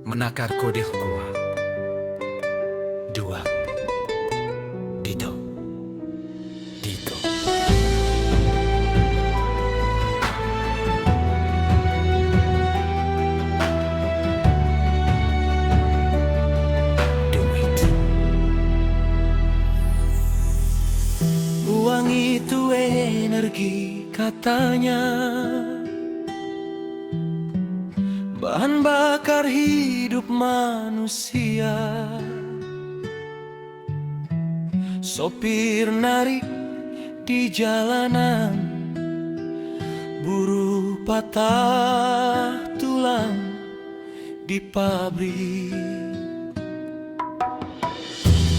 menakar kode gua. Dua. Dito. Dito. Duit. Uang itu energi katanya, bahan bakar hidup manusia. Sopir narik di jalanan, buruh patah tulang di pabrik,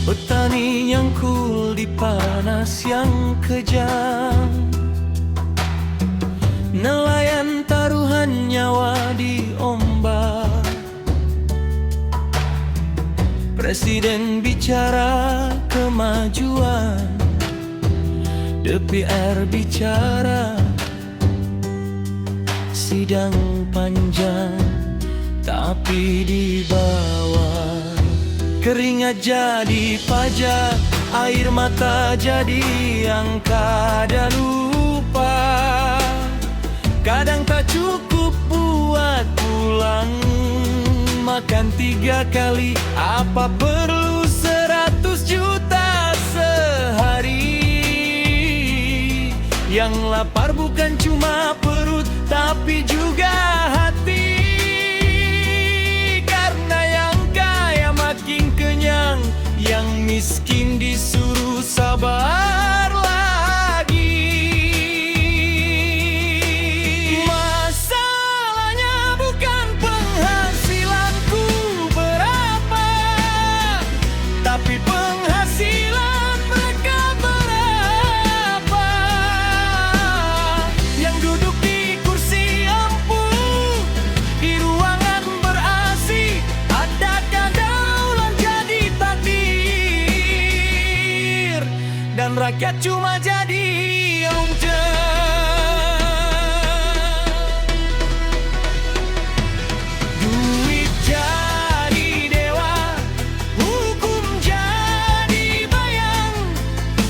petani nyangkul di panas yang kejam, nelayan taruhan nyawa di ombak. Presiden bicara kemajuan, DPR bicara sidang panjang, tapi di bawah keringat jadi pajak, air mata jadi angka dan upah. Kadang tak cukup buat pulang makan 3 kali, apa perlu 100 juta sehari? Yang lapar bukan cuma perut, tapi juga hati. Karena yang kaya makin kenyang, yang miskin disuruh sabar lagi. Masalahnya bukan penghasilanku berapa, tapi penghasilan mereka berapa. Yang duduk di kursi empuk, di ruangan ber-AC, adakah daulat jadi takdir, dan rakyat cuma jadi ongceh. Duit jadi dewa, hukum jadi bayang,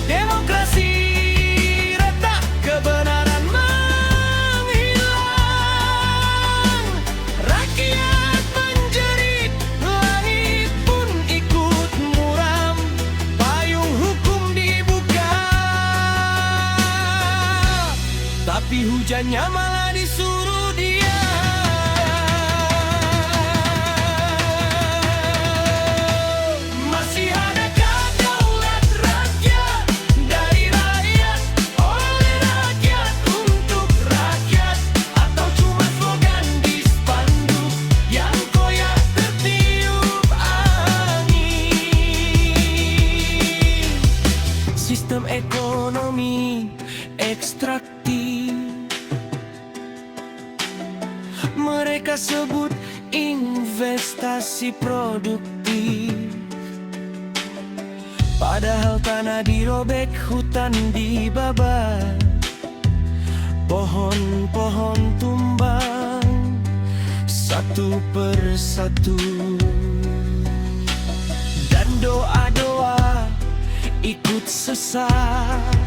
demokrasi retak, kebenaran menghilang. Rakyat menjerit, langit pun ikut muram, payung hukum dibuka, tapi hujannya malah disuruh diam. Masih adakah daulat rakyat, dari rakyat, oleh rakyat, untuk rakyat, atau cuma slogan di spanduk yang koyak tertiup angin? Sistem ekonomi ekstraktif, mereka sebut investasi produktif, padahal tanah dirobek, hutan dibabat, pohon-pohon tumbang satu persatu, dan doa-doa ikut sesat.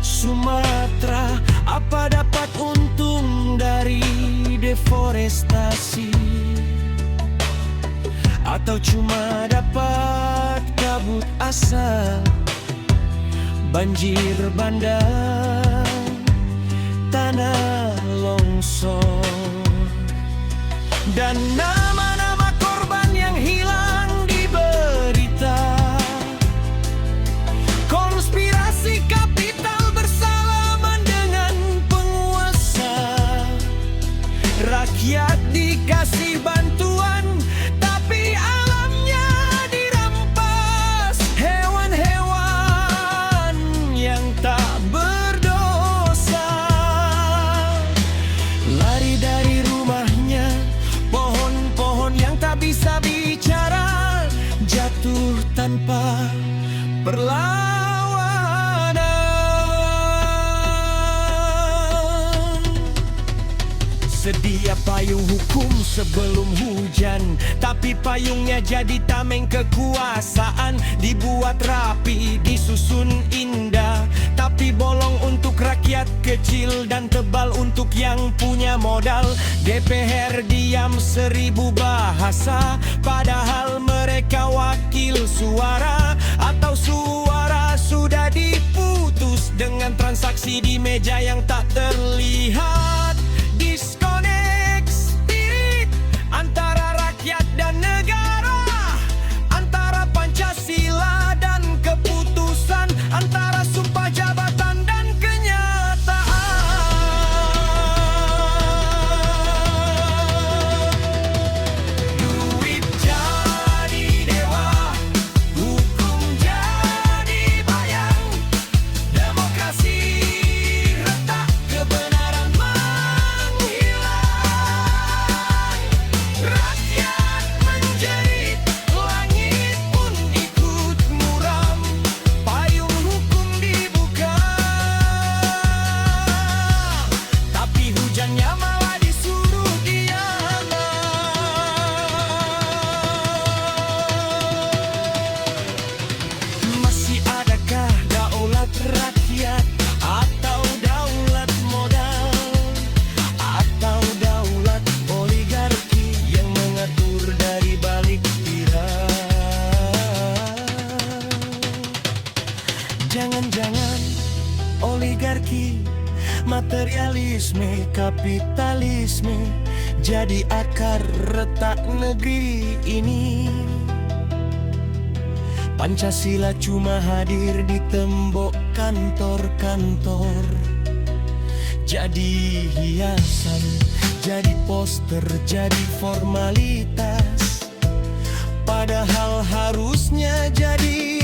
Sumatera, apa dapat untung dari deforestasi, atau cuma dapat kabut asap, banjir bandang, tanah longsor, dan nama-nama korban yang hilang di berita. Konspirasi kapital bersalaman dengan penguasa, rakyat dikasih bantuan, tapi alamnya dirampas. Hewan-hewan yang tak berdosa lari dari rumahnya, pohon-pohon yang tak bisa bicara jatuh tanpa perlawanan. Sedia payung hukum hukum sebelum hujan, tapi payungnya jadi tameng kekuasaan. Dibuat rapi, disusun indah, tapi bolong untuk rakyat kecil dan tebal untuk yang punya modal. DPR diam 1000 bahasa, padahal mereka wakil suara, atau suara sudah diputus dengan transaksi di meja yang tak terlihat. Disconnect spirit antara rakyat dan negara, antara Pancasila dan keputusan, antara sumpah jabatan dan kenyataan. Duit jadi dewa, hukum jadi bayang, demokrasi retak, kebenaran menghilang. Rakyat menjerit, langit pun ikut muram, payung hukum dibuka, tapi hujannya malah disuruh diam. Masih adakah daulat rakyat, atau daulat modal, atau daulat oligarki yang mengatur dari balik tirai? Jangan-jangan oligarki, materialisme, kapitalisme jadi akar retak negeri ini. Pancasila cuma hadir di tembok kantor-kantor, jadi hiasan, jadi poster, jadi formalitas, padahal harusnya jadi